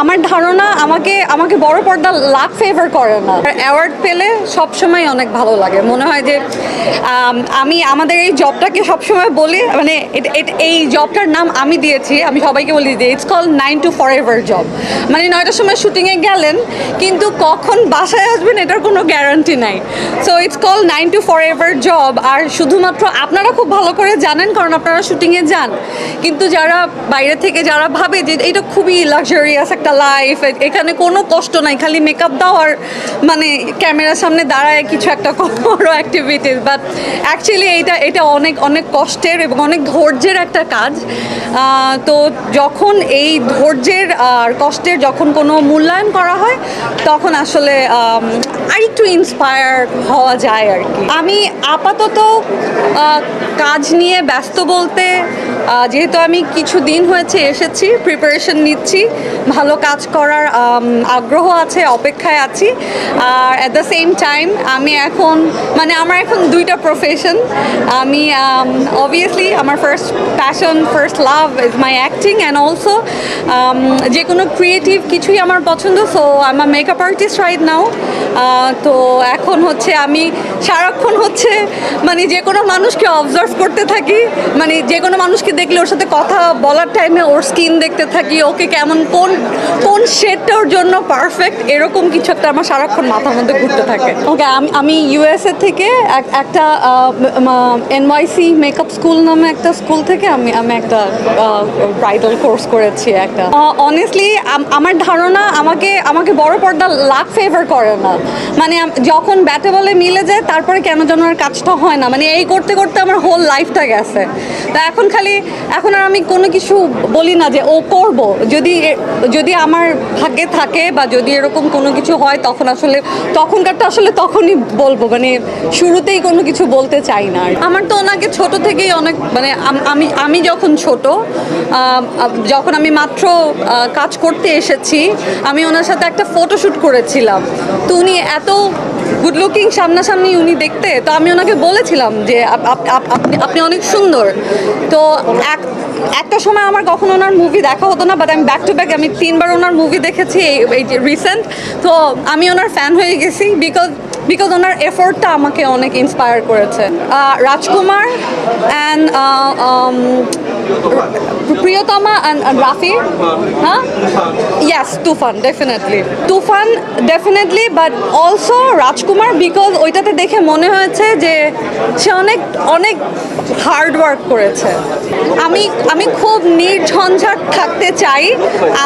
আমার ধারণা আমাকে আমাকে বড় পর্দা লাক ফেভার করে না। অ্যাওয়ার্ড পেলে সবসময় অনেক ভালো লাগে, মনে হয় যে আমি আমাদের এই জবটাকে সবসময় বলি, মানে এই জবটার নাম আমি দিয়েছি, আমি সবাইকে বলি যে it's call 9 to forever job. মানে 9টার সময় শুটিংয়ে গেলেন কিন্তু কখন বাসায় আসবেন এটার কোনো গ্যারান্টি নাই। So it's call 9 to forever job. আর শুধুমাত্র আপনারা খুব ভালো করে জানেন কারণ আপনারা শুটিংয়ে যান, কিন্তু যারা বাইরে থেকে যারা ভাবে যে এটা খুবই লাক্সারিয়াস একটা লাইফ, এখানে কোনো কষ্ট নাই, খালি মেকআপ দাও আর মানে ক্যামেরার সামনে দাঁড়ায় কিছু একটা করো অ্যাক্টিভিটিস, বাট অ্যাকচুয়ালি এটা অনেক অনেক কষ্টের এবং অনেক ধৈর্যের একটা কাজ। তো যখন এই ধৈর্যের আর কষ্টের যখন কোনো মূল্যায়ন করা হয় তখন আসলে আর একটু ইন্সপায়ার হওয়া যায় আর কি। আমি আপাতত কাজ নিয়ে ব্যস্ত বলতে যেহেতু আমি কিছু দিন হয়েছে এসেছি, প্রিপারেশন নিচ্ছি, ভালো কাজ করার আগ্রহ আছে, অপেক্ষায় আছি। আর অ্যাট দ্য সেম টাইম আমি এখন মানে আমার এখন দুইটা প্রফেশন। আমি অবভিয়াসলি আমার first passion, first love is my acting and also যে কোনো ক্রিয়েটিভ কিছুই আমার পছন্দ। So I am a makeup artist right now. তো এখন হচ্ছে আমি সারাক্ষণ হচ্ছে মানে যে কোনো মানুষকে অবজার্ভ করতে থাকি, মানে যে কোনো মানুষকে দেখলে ওর সাথে কথা বলার টাইমে ওর স্কিন দেখতে থাকি, ওকে কেমন কোন শেডটা ওর জন্য পারফেক্ট, এরকম কিছু একটা আমার সারাক্ষণ মাথার মধ্যে ঘুরতে থাকে। ওকে, আমি ইউএসএ থেকে একটা এনওয়াইসি মেকআপ স্কুল নামে একটা স্কুল থেকে আমি একটা ব্রাইডাল কোর্স করেছি একটা। অনেস্টলি আমার ধারণা আমাকে বড় পর্দা লাক ফেভার করে না। মানে যখন ব্যাটে বলে মিলে যায় তারপরে কেন যেন আর কাজটা হয় না, মানে এই করতে করতে আমার হোল লাইফটা গেছে। তা এখন আর আমি কোনো কিছু বলি না যে ও করব, যদি আমার ভাগ্যে থাকে বা যদি এরকম কোনো কিছু হয় তখন আসলে তখনকারটা আসলে তখনই বলবো, মানে শুরুতেই কোনো কিছু বলতে চাই না। আমার তো ওনাকে ছোট থেকেই অনেক মানে আমি যখন ছোট, যখন আমি মাত্র কাজ করতে এসেছি আমি ওনার সাথে একটা ফটোশ্যুট করেছিলাম। তো উনি এত গুড লুকিং সামনাসামনি উনি দেখতে, তো আমি ওনাকে বলেছিলাম যে আপনি অনেক সুন্দর। তো একটা সময় আমার কখনো ওনার মুভি দেখা হতো না, বাট আমি ব্যাক টু ব্যাক আমি 3বার ওনার মুভি দেখেছি এই যে রিসেন্ট। তো আমি ওনার ফ্যান হয়ে গেছি বিকজ ওনার এফোর্টটা আমাকে অনেক ইন্সপায়ার করেছে। রাজকুমার অ্যান্ড প্রিয়তমা অ্যান্ড রাফি, হ্যাঁ, yes, Toofan definitely, but also Rajkumar, because ওইটাতে দেখে মনে হয়েছে যে সে অনেক অনেক হার্ড ওয়ার্ক করেছে। আমি খুব নির্ঝঞ্ঝাট থাকতে চাই।